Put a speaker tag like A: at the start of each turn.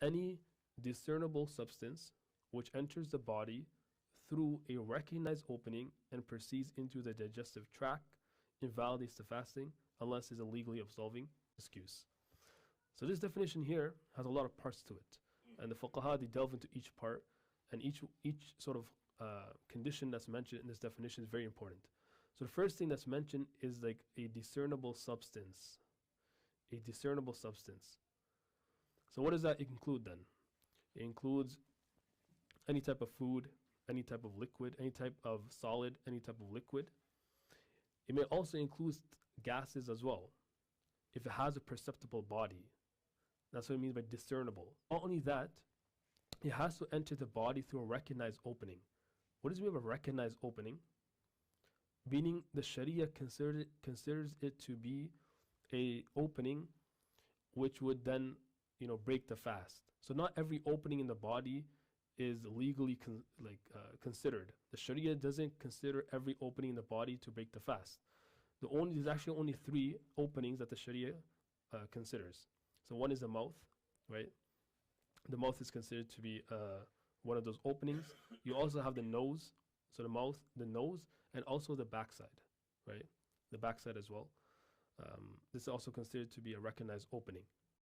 A: any discernible substance which enters the body through a recognized opening and proceeds into the digestive tract invalidates the fasting unless it's a legally absolving excuse. So this definition here has a lot of parts to it, and the fuqaha, they delve into each part, and each sort of condition that's mentioned in this definition is very important. So the first thing that's mentioned is like a discernible substance. A discernible substance. So what does that include then? It includes any type of food, any type of liquid, any type of solid, any type of liquid. It may also include gases as well, if it has a perceptible body. That's what it means by discernible. Not only that, it has to enter the body through a recognized opening. What does it mean by recognized opening? Meaning the Sharia considers it to be a opening which would then, break the fast. So not every opening in the body is legally considered. The Sharia doesn't consider every opening in the body to break the fast. There's actually only 3 openings that the Sharia considers. So one is the mouth, right? The mouth is considered to be one of those openings. You also have the nose, so the mouth, the nose, and also the backside, right? The backside as well. This is also considered to be a recognized opening.